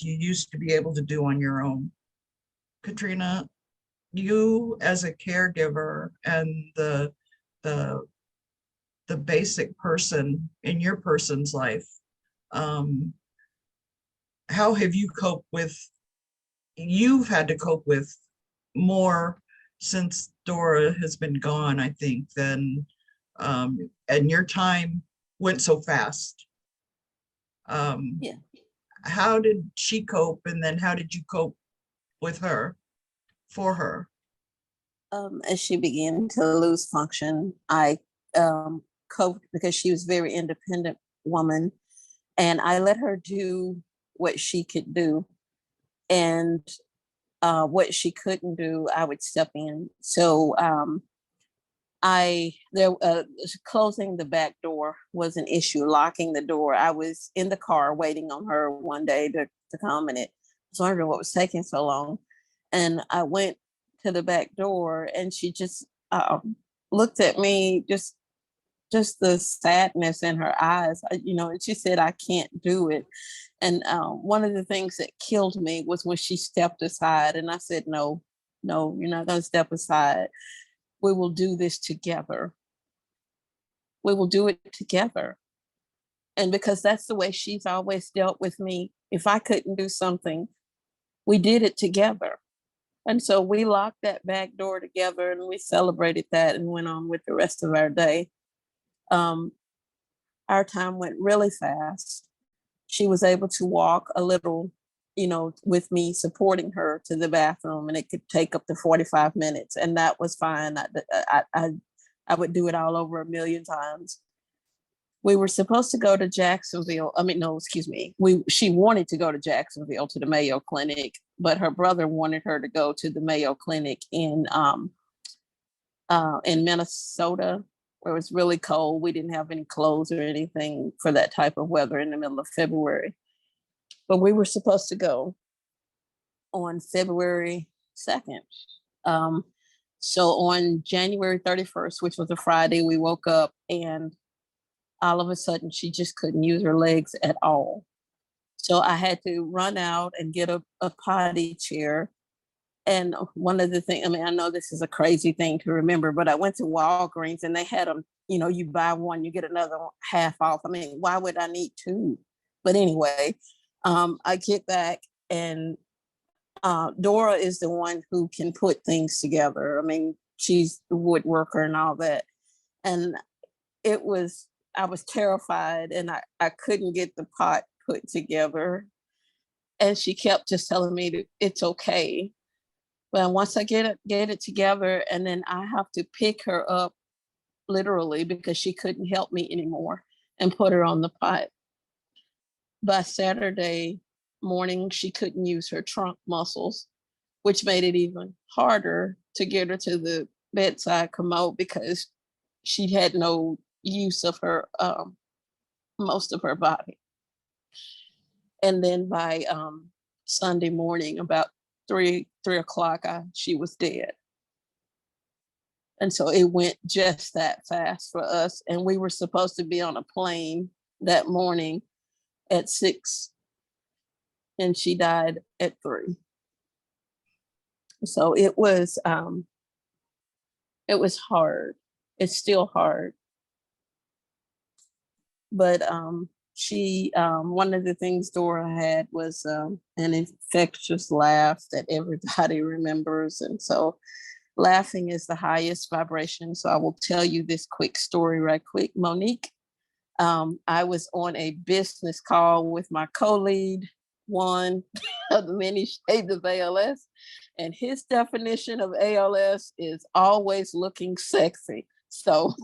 you used to be able to do on your own. Katrina, you as a caregiver and the basic person in your person's life, how have you coped with, you've had to cope with more since Dora has been gone, I think, than and your time went so fast. Yeah. How did she cope, and then how did you cope with her, for her? As she began to lose function, I coped because she was a very independent woman, and I let her do what she could do, and what she couldn't do, I would step in. So closing the back door was an issue. Locking the door, I was in the car waiting on her one day to come, and I was wondering what was taking so long. And I went to the back door, and she just looked at me, just the sadness in her eyes, you know, and she said, I can't do it. And one of the things that killed me was when she stepped aside, and I said, no, you're not going to step aside. We will do this together. We will do it together. And because that's the way she's always dealt with me. If I couldn't do something, we did it together. And so we locked that back door together, and we celebrated that and went on with the rest of our day. Our time went really fast. She was able to walk a little, you know, with me supporting her to the bathroom, and it could take up to 45 minutes, and that was fine. I would do it all over a million times. We were supposed to go to Jacksonville. I mean, no, excuse me. She wanted to go to Jacksonville to the Mayo Clinic, but her brother wanted her to go to the Mayo Clinic in Minnesota, where it was really cold. We didn't have any clothes or anything for that type of weather in the middle of February. But we were supposed to go on February 2nd. So on January 31st, which was a Friday, we woke up, and all of a sudden she just couldn't use her legs at all. So I had to run out and get a potty chair. And one of the things, I mean, I know this is a crazy thing to remember, but I went to Walgreens and they had them, you know, you buy one, you get another one half off. I mean, why would I need two? But anyway, I get back, and Dora is the one who can put things together. I mean, she's the woodworker and all that. And I was terrified and I couldn't get the pot put together. And she kept just telling me that it's okay. But once I get it together, and then I have to pick her up literally because she couldn't help me anymore, and put her on the pot. By Saturday morning, she couldn't use her trunk muscles, which made it even harder to get her to the bedside commode because she had no use of her most of her body. And then by Sunday morning, about 3 o'clock, she was dead. And so it went just that fast for us. And we were supposed to be on a plane that morning at 6, and she died at 3. So it was hard. It's still hard. But she one of the things Dora had was an infectious laugh that everybody remembers. And so laughing is the highest vibration. So I will tell you this quick story right quick. Monique, I was on a business call with my co-lead, one of the many shades of ALS, and his definition of ALS is always looking sexy. So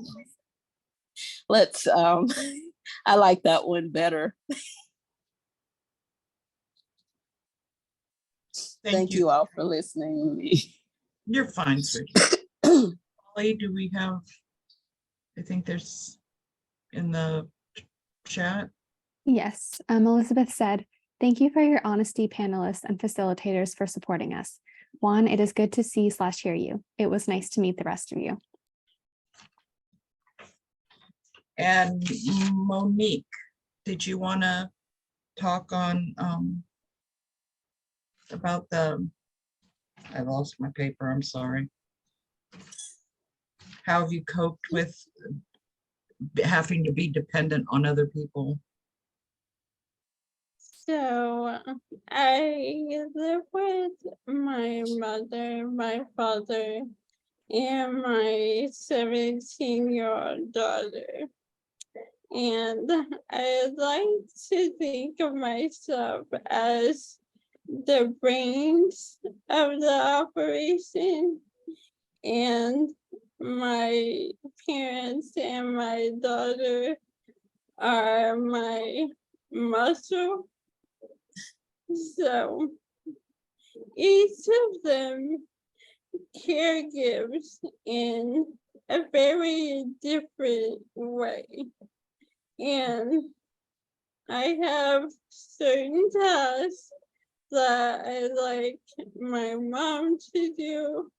let's, I like that one better. Thank you all for listening to me. You're fine, sweetie. Holly, do we have, I think there's in the chat. Yes, Elizabeth said, thank you for your honesty, panelists and facilitators, for supporting us. Juan, it is good to see/hear you. It was nice to meet the rest of you. And Monique, did you want to talk on about the, I lost my paper, I'm sorry. How have you coped with having to be dependent on other people? So I live with my mother, my father, and my 17-year-old daughter. And I like to think of myself as the brains of the operation, and my parents and my daughter are my muscle. So each of them caregivers in a very different way. And I have certain tasks that I like my mom to do,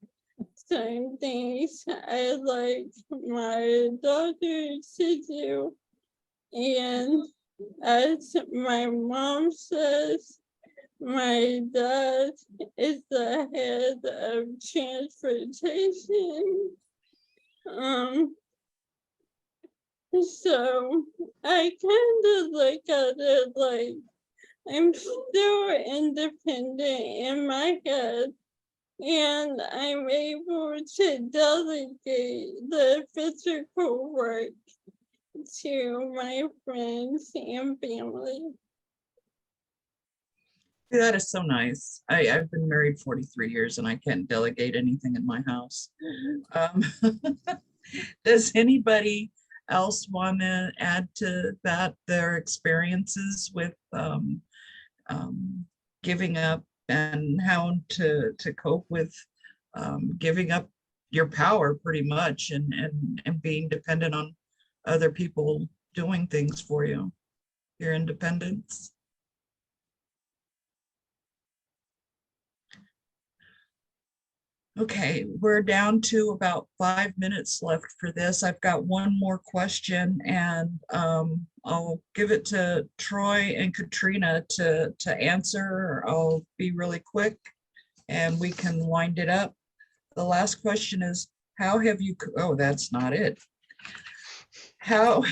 certain things I like my daughter to do. And as my mom says, my dad is the head of transportation. So I kind of look at it like I'm still independent in my head, and I'm able to delegate the physical work to my friends and family. That is so nice. I've been married 43 years and I can't delegate anything in my house. Does anybody else want to add to that, their experiences with giving up and how to cope with giving up your power pretty much and being dependent on other people doing things for you, your independence? Okay, we're down to about 5 minutes left for this. I've got one more question, and I'll give it to Troy and Katrina to answer. I'll be really quick and we can wind it up. The last question is, how have you, oh, that's not it. How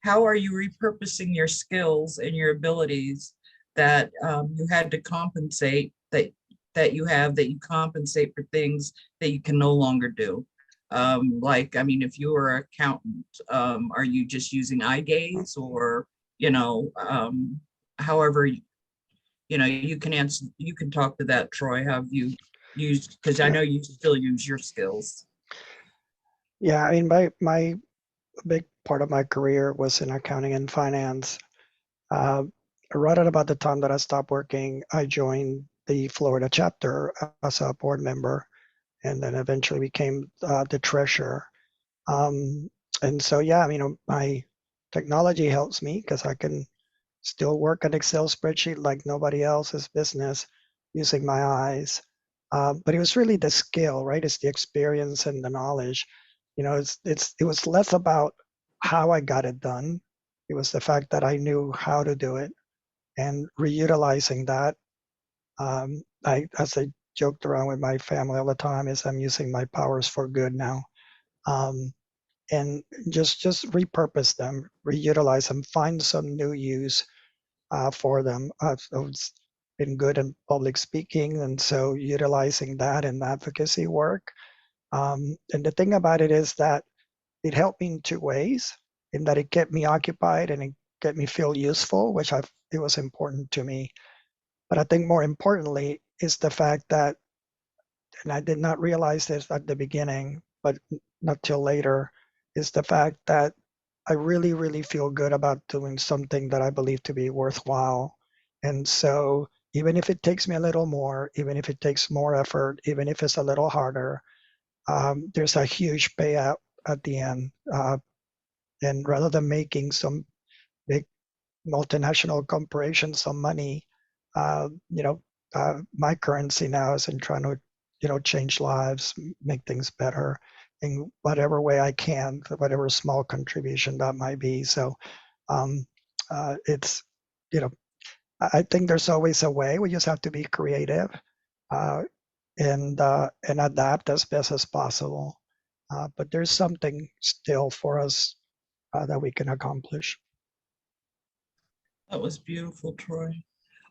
are you repurposing your skills and your abilities that you had to compensate, that you compensate for things that you can no longer do? Like, I mean, if you were an accountant, are you just using eye gaze, or, you know, however, you know, you can answer, you can talk to that, Troy. Have you used, because I know you still use your skills. Yeah, I mean, my big part of my career was in accounting and finance. Right at about the time that I stopped working, I joined the Florida chapter as a board member, and then eventually became the treasurer. And so, yeah, I mean, my technology helps me because I can still work an Excel spreadsheet like nobody else's business using my eyes. But it was really the skill, right? It's the experience and the knowledge. You know, it was less about how I got it done. It was the fact that I knew how to do it and reutilizing that. As I joked around with my family all the time, is I'm using my powers for good now. Um, and just repurpose them, reutilize them, find some new use for them. I've always been good in public speaking, and so utilizing that in advocacy work. And the thing about it is that it helped me in two ways, in that it kept me occupied and it kept me feel useful, which it was important to me. But I think more importantly is the fact that, and I did not realize this at the beginning, but not till later, is the fact that I really, really feel good about doing something that I believe to be worthwhile. And so even if it takes me a little more, even if it takes more effort, even if it's a little harder, there's a huge payout at the end. And rather than making some big multinational corporations some money, you know, my currency now is in trying to, you know, change lives, make things better in whatever way I can, whatever small contribution that might be. So it's, you know, I think there's always a way. We just have to be creative uh, and adapt as best as possible. But there's something still for us that we can accomplish. That was beautiful, Troy.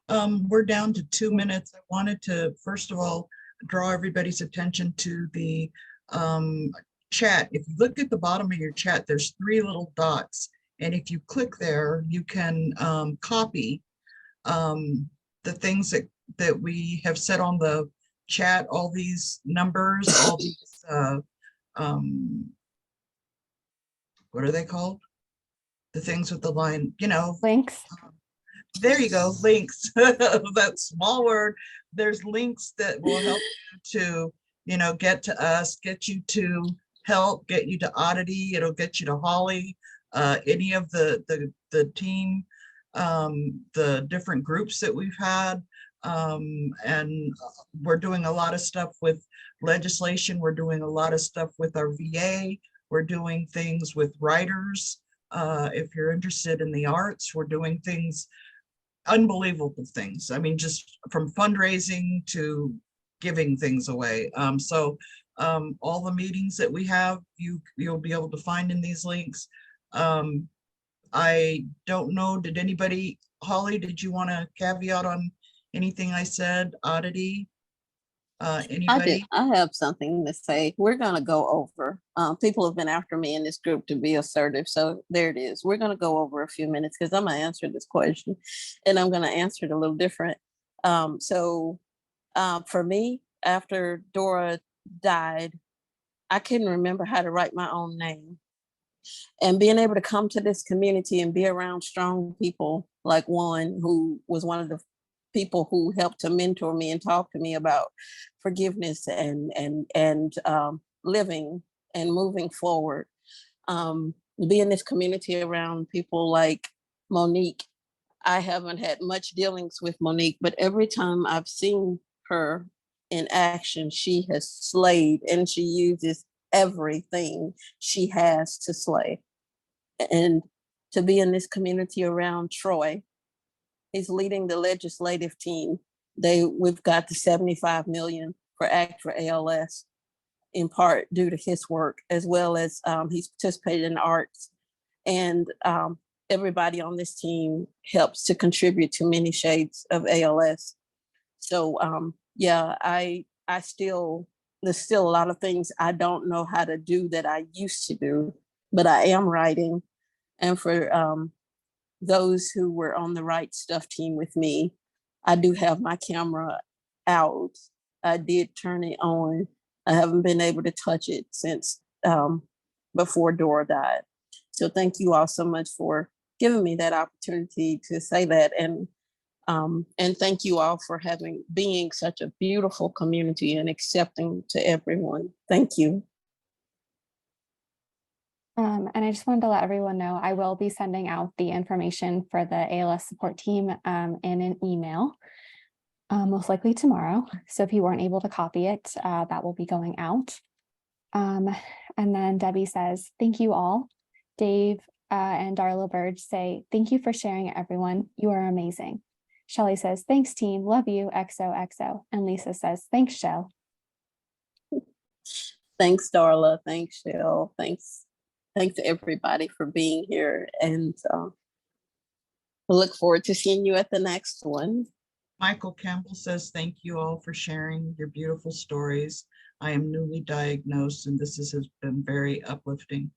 We're down to 2 minutes. I wanted to, first of all, draw everybody's attention to the chat. If you look at the bottom of your chat, there's 3 little dots. And if you click there, you can copy the things that we have said on the chat, all these numbers, all these, what are they called? The things with the line, you know. Links. There you go, links. That small word. There's links that will help you to, you know, get to us, get you to help, get you to Oddity. It'll get you to Holly, any of the team, the different groups that we've had. And we're doing a lot of stuff with legislation. We're doing a lot of stuff with our VA. We're doing things with writers. If you're interested in the arts, we're doing things, unbelievable things. I mean, just from fundraising to giving things away. So all the meetings that we have, you'll be able to find in these links. I don't know, did anybody, Holly, did you want to caveat on anything I said? Oddity? Anybody? I have something to say. We're going to go over. People have been after me in this group to be assertive. So there it is. We're going to go over a few minutes because I'm going to answer this question and I'm going to answer it a little different. For me, after Dora died, I couldn't remember how to write my own name. And being able to come to this community and be around strong people like one who was one of the people who helped to mentor me and talk to me about forgiveness and living and moving forward. Be in this community around people like Monique. I haven't had much dealings with Monique, but every time I've seen her in action, she has slayed, and she uses everything she has to slay. And to be in this community around Troy, he's leading the legislative team. We've got the 75 million for Act for ALS, in part due to his work, as well as he's participated in arts. And everybody on this team helps to contribute to many shades of ALS. So yeah, I still there's still a lot of things I don't know how to do that I used to do, but I am writing. And for those who were on the Right Stuff team with me, I do have my camera out. I did turn it on. I haven't been able to touch it since before Dora died. So thank you all so much for giving me that opportunity to say that. And thank you all for being such a beautiful community and accepting to everyone. Thank you. And I just wanted to let everyone know, I will be sending out the information for the ALS support team in an email, most likely tomorrow. So if you weren't able to copy it, that will be going out. And then Debbie says, thank you all. Dave and Darla Bird say, thank you for sharing it, everyone. You are amazing. Shelly says, thanks team, love you, XOXO. And Lisa says, thanks, Shell. Thanks, Darla. Thanks, Shell. Thanks everybody for being here. And we look forward to seeing you at the next one. Michael Campbell says, thank you all for sharing your beautiful stories. I am newly diagnosed and this has been very uplifting.